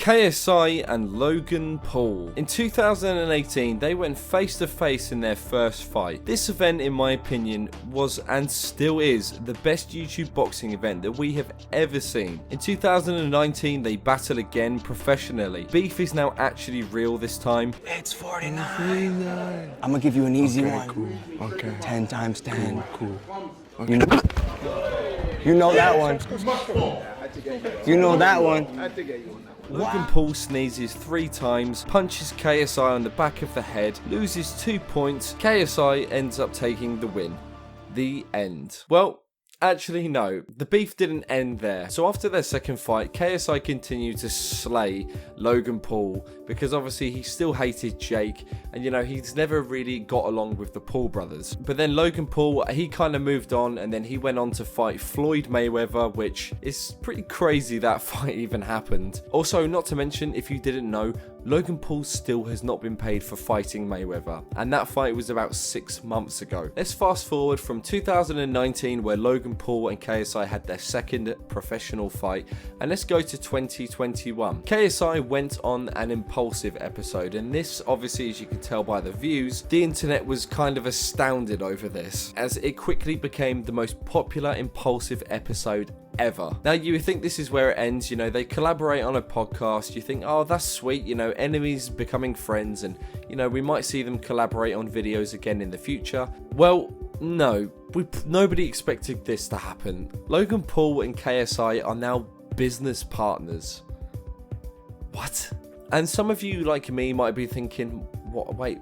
KSI and Logan Paul. In 2018, they went face to face in their first fight. This event, in my opinion, was and still is the best YouTube boxing event that we have ever seen. In 2019, they battle again professionally. Beef is now actually real this time. It's 49. I'm gonna give you an easy one. Cool. Okay. 10 times 10. Cool. Okay. You know that one. You know that one. Logan Paul sneezes 3 times, punches KSI on the back of the head, loses 2 points. KSI ends up taking the win. The end. Well, actually no, the beef didn't end there. So after their second fight, KSI continued to slay Logan Paul because obviously he still hated Jake, and you know, he's never really got along with the Paul brothers. But then Logan Paul, he kind of moved on, and then he went on to fight Floyd Mayweather, which is pretty crazy that fight even happened. Also, not to mention, if you didn't know, Logan Paul still has not been paid for fighting Mayweather, and that fight was about 6 months ago. Let's fast forward from 2019, where Logan Paul and KSI had their second professional fight, and let's go to 2021. KSI went on an impulsive episode, and this, obviously, as you can tell by the views, the internet was kind of astounded over this, as it quickly became the most popular impulsive episode ever. Now, you would think this is where it ends, you know, they collaborate on a podcast, you think, oh, that's sweet, you know, enemies becoming friends, and, you know, we might see them collaborate on videos again in the future. Well, no, nobody expected this to happen. Logan Paul and KSI are now business partners. What? And some of you, like me, might be thinking, what? Wait,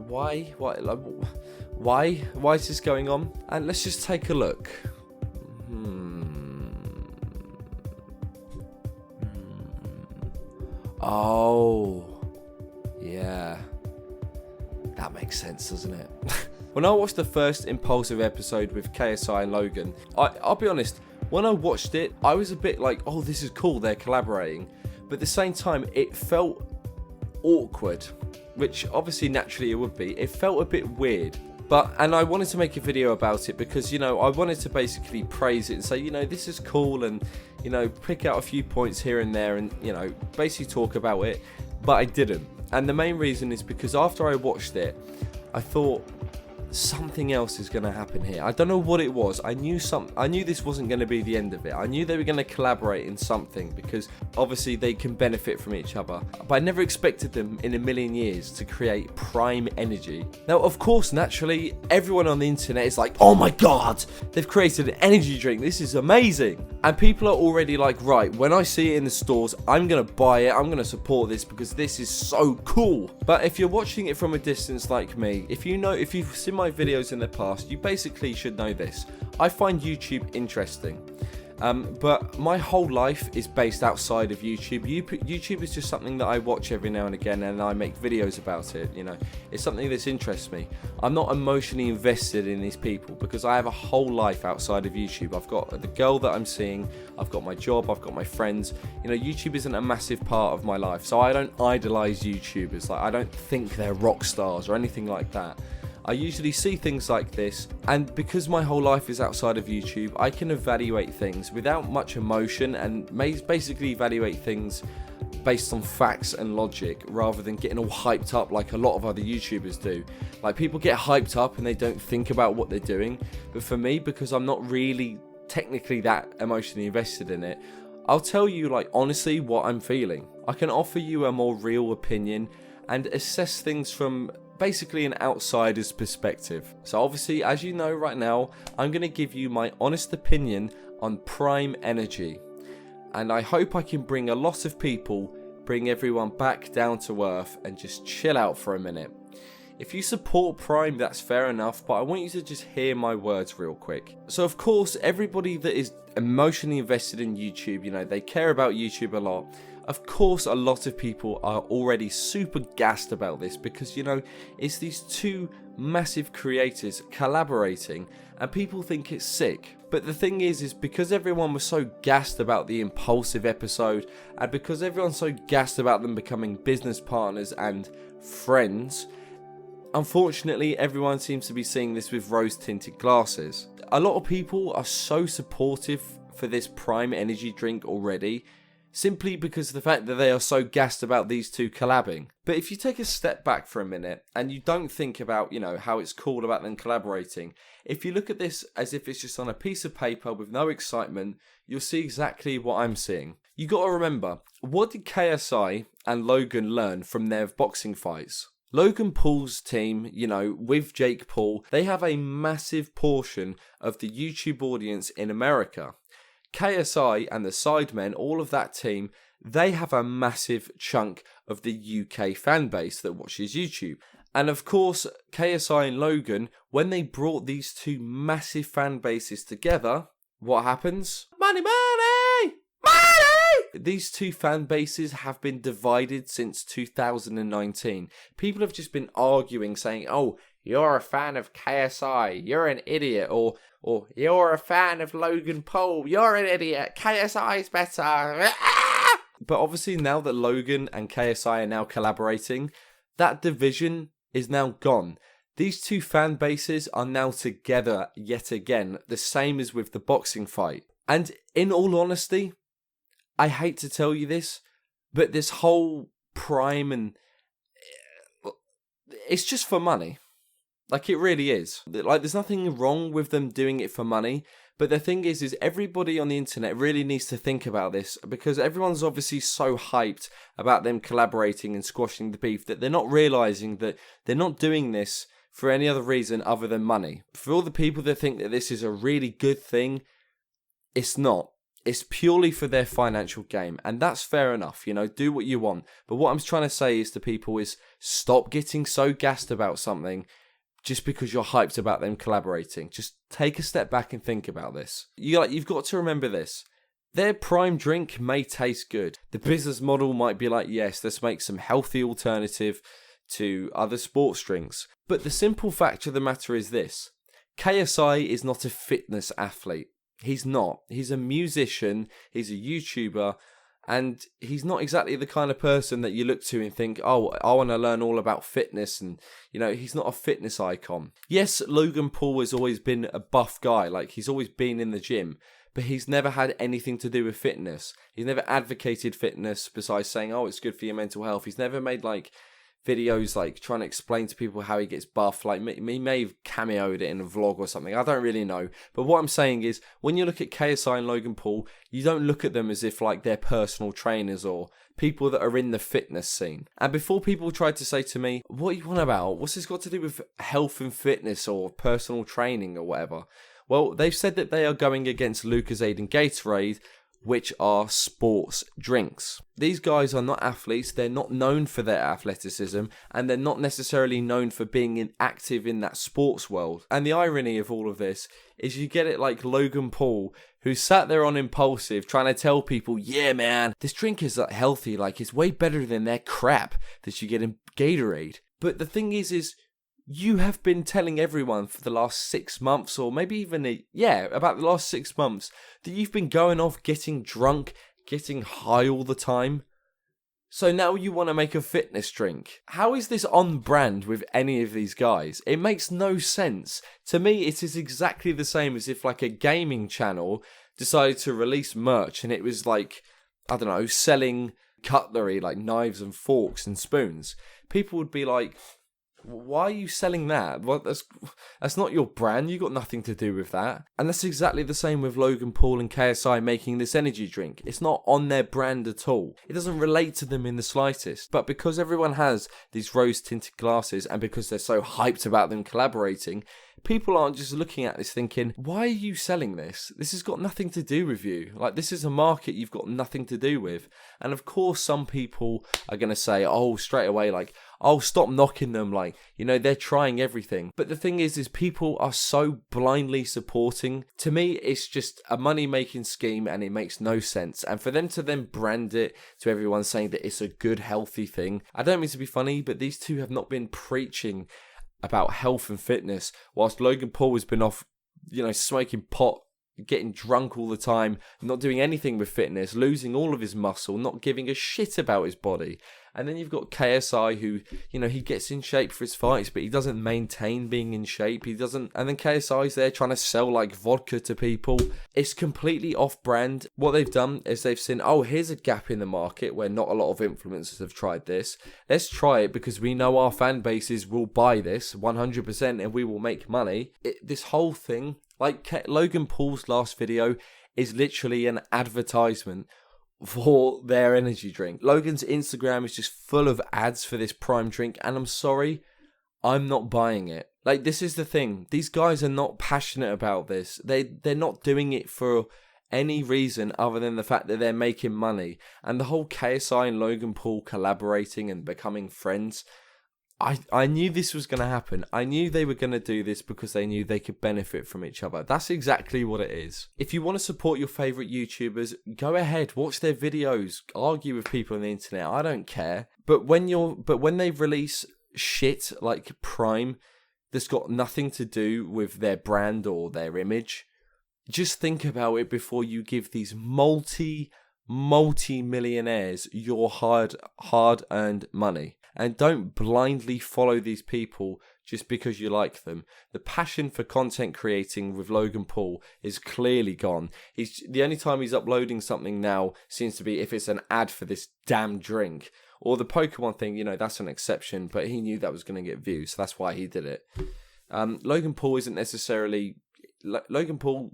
why? Why is this going on? And let's just take a look. Oh, yeah, that makes sense, doesn't it? When I watched the first impulsive episode with KSI and Logan, I'll be honest, when I watched it, I was a bit like, oh, this is cool, they're collaborating. But at the same time, it felt awkward, which obviously naturally it would be. It felt a bit weird. And I wanted to make a video about it because, you know, I wanted to basically praise it and say, you know, this is cool, and, you know, pick out a few points here and there and, you know, basically talk about it. But I didn't. And the main reason is because after I watched it, I thought something else is going to happen here. I don't know what it was. I knew this wasn't going to be the end of it. I knew they were going to collaborate in something because obviously they can benefit from each other. But I never expected them in a million years to create Prime Energy. Now, of course, naturally, everyone on the internet is like, oh my god, they've created an energy drink. This is amazing. And people are already like, right, when I see it in the stores, I'm going to buy it. I'm going to support this because this is so cool. But if you're watching it from a distance like me, if you've seen my videos in the past, you basically should know this. I find YouTube interesting. But my whole life is based outside of YouTube. YouTube is just something that I watch every now and again, and I make videos about it. You know, it's something that interests me. I'm not emotionally invested in these people because I have a whole life outside of YouTube. I've got the girl that I'm seeing, I've got my job, I've got my friends. You know, YouTube isn't a massive part of my life, so I don't idolize YouTubers. Like, I don't think they're rock stars or anything like that. I usually see things like this, and because my whole life is outside of YouTube, I can evaluate things without much emotion and basically evaluate things based on facts and logic rather than getting all hyped up like a lot of other YouTubers do. Like, people get hyped up and they don't think about what they're doing, but for me, because I'm not really technically that emotionally invested in it, I'll tell you, like, honestly what I'm feeling. I can offer you a more real opinion and assess things from basically an outsider's perspective. So obviously, as you know right now, I'm going to give you my honest opinion on Prime Energy. And I hope I can bring a lot of people, bring everyone back down to earth and just chill out for a minute. If you support Prime, that's fair enough, but I want you to just hear my words real quick. So of course, everybody that is emotionally invested in YouTube, you know, they care about YouTube a lot. Of course, a lot of people are already super gassed about this because, you know, it's these two massive creators collaborating and people think it's sick. But the thing is because everyone was so gassed about the impulsive episode and because everyone's so gassed about them becoming business partners and friends, unfortunately, everyone seems to be seeing this with rose-tinted glasses. A lot of people are so supportive for this Prime Energy drink already, simply because of the fact that they are so gassed about these two collabing. But if you take a step back for a minute and you don't think about, how it's cool about them collaborating, if you look at this as if it's just on a piece of paper with no excitement, you'll see exactly what I'm seeing. You got to remember, what did KSI and Logan learn from their boxing fights? Logan Paul's team, with Jake Paul, they have a massive portion of the YouTube audience in America. KSI and the Sidemen, all of that team, they have a massive chunk of the UK fan base that watches YouTube. And of course, KSI and Logan, when they brought these two massive fan bases together, what happens? Money, money, money! These two fan bases have been divided since 2019. People have just been arguing, saying, oh, you're a fan of KSI, you're an idiot, or you're a fan of Logan Paul, you're an idiot, KSI is better. But obviously now that Logan and KSI are now collaborating, that division is now gone. These two fan bases are now together yet again, the same as with the boxing fight. And in all honesty, I hate to tell you this, but this whole Prime and it's just for money. Like, it really is. Like, there's nothing wrong with them doing it for money. But the thing is everybody on the internet really needs to think about this, because everyone's obviously so hyped about them collaborating and squashing the beef that they're not realising that they're not doing this for any other reason other than money. For all the people that think that this is a really good thing, it's not. It's purely for their financial game, and that's fair enough, do what you want. But what I'm trying to say is to people is stop getting so gassed about something just because you're hyped about them collaborating. Just take a step back and think about this. You've got to remember this. Their Prime drink may taste good. The business model might be like, yes, let's make some healthy alternative to other sports drinks. But the simple fact of the matter is this. KSI is not a fitness athlete. He's not. He's a musician. He's a YouTuber. And he's not exactly the kind of person that you look to and think, oh, I want to learn all about fitness. And, he's not a fitness icon. Yes, Logan Paul has always been a buff guy. Like, he's always been in the gym. But he's never had anything to do with fitness. He's never advocated fitness besides saying, oh, it's good for your mental health. He's never made, videos trying to explain to people how he gets buff. He may have cameoed it in a vlog or something. I don't really know. But what I'm saying is, when you look at KSI and Logan Paul, you don't look at them as if they're personal trainers or people that are in the fitness scene. And before people try to say to me, what are you on about? What's this got to do with health and fitness or personal training or whatever? Well, they've said that they are going against Lucozade and Gatorade, which are sports drinks. These guys are not athletes, they're not known for their athleticism, and they're not necessarily known for being active in that sports world. And the irony of all of this is you get it like Logan Paul, who sat there on Impulsive trying to tell people, yeah man, this drink is healthy, it's way better than their crap that you get in Gatorade. But the thing is you have been telling everyone for the last 6 months, or maybe even about the last 6 months, that you've been going off getting drunk, getting high all the time. So now you want to make a fitness drink. How is this on brand with any of these guys? It makes no sense. To me, it is exactly the same as if a gaming channel decided to release merch and it was selling cutlery, knives and forks and spoons. People would be like, why are you selling that? Well, that's not your brand. You got nothing to do with that. And that's exactly the same with Logan Paul and KSI making this energy drink. It's not on their brand at all. It doesn't relate to them in the slightest. But because everyone has these rose-tinted glasses and because they're so hyped about them collaborating, people aren't just looking at this thinking, why are you selling this? This has got nothing to do with you. This is a market you've got nothing to do with. And of course, some people are going to say, straight away, oh, stop knocking them, they're trying everything. But the thing is people are so blindly supporting. To me, it's just a money-making scheme and it makes no sense. And for them to then brand it to everyone saying that it's a good, healthy thing, I don't mean to be funny, but these two have not been preaching about health and fitness, whilst Logan Paul has been off, smoking pot, getting drunk all the time, not doing anything with fitness, losing all of his muscle, not giving a shit about his body. And then you've got KSI, who, you know, he gets in shape for his fights, but he doesn't maintain being in shape. He doesn't. And then KSI's there trying to sell like vodka to people. It's completely off brand. What they've done is they've seen, oh, here's a gap in the market where not a lot of influencers have tried this. Let's try it because we know our fan bases will buy this 100% and we will make money. This whole thing, like Logan Paul's last video, is literally an advertisement for their energy drink. Logan's Instagram is just full of ads for this prime drink, and I'm sorry, I'm not buying it. Like, this is the thing. These guys are not passionate about this. They're not doing it for any reason other than the fact that they're making money. And the whole KSI and Logan Paul collaborating and becoming friends, I knew this was going to happen. I knew they were going to do this because they knew they could benefit from each other. That's exactly what it is. If you want to support your favourite YouTubers, go ahead, watch their videos, argue with people on the internet. I don't care. But when they release shit like Prime that's got nothing to do with their brand or their image, just think about it before you give these multi-millionaires your hard-earned money. And don't blindly follow these people just because you like them. The passion for content creating with Logan Paul is clearly gone. The only time he's uploading something now seems to be if it's an ad for this damn drink. Or the Pokemon thing, you know, that's an exception, but he knew that was going to get views, so that's why he did it. Logan Paul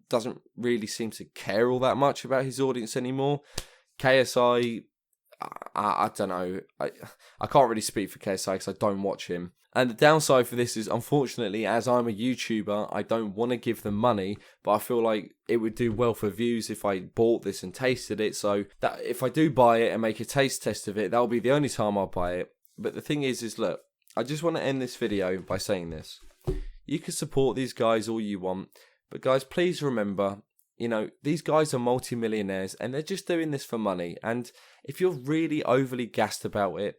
doesn't really seem to care all that much about his audience anymore. KSI, I don't know. I can't really speak for KSI because I don't watch him. And the downside for this is, unfortunately, as I'm a YouTuber, I don't want to give them money, but I feel like it would do well for views if I bought this and tasted it. So that if I do buy it and make a taste test of it, that'll be the only time I'll buy it. But the thing is look, I just want to end this video by saying this. You can support these guys all you want, but guys, please remember, you know, these guys are multi-millionaires and they're just doing this for money. And if you're really overly gassed about it,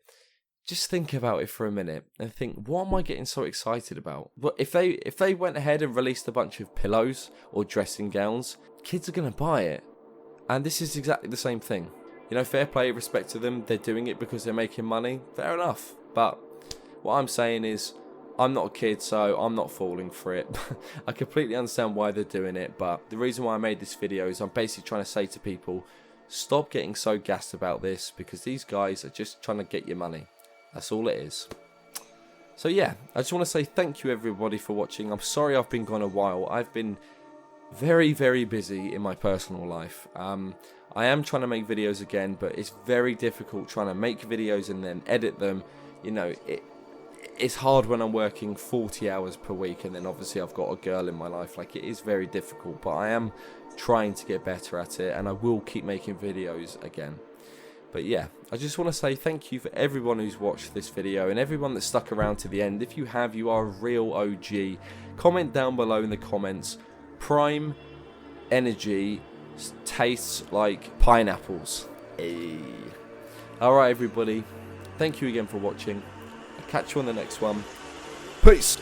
just think about it for a minute and think, what am I getting so excited about? But if they went ahead and released a bunch of pillows or dressing gowns, kids are going to buy it. And this is exactly the same thing. You know, fair play, respect to them. They're doing it because they're making money. Fair enough. But what I'm saying is, I'm not a kid, so I'm not falling for it. I completely understand why they're doing it, but the reason why I made this video is I'm basically trying to say to people, stop getting so gassed about this because these guys are just trying to get your money. That's all it is. So yeah, I just want to say thank you everybody for watching. I'm sorry I've been gone a while. I've been very, very busy in my personal life. I am trying to make videos again, but it's very difficult trying to make videos and then edit them. You know, it's hard when I'm working 40 hours per week and then obviously I've got a girl in my life. Like, it is very difficult, but I am trying to get better at it and I will keep making videos again. But yeah, I just want to say thank you for everyone who's watched this video and everyone that stuck around to the end. If you have, you are a real OG. Comment down below in the comments. Prime energy tastes like pineapples. Hey. Alright everybody, thank you again for watching. I'll catch you on the next one. Peace!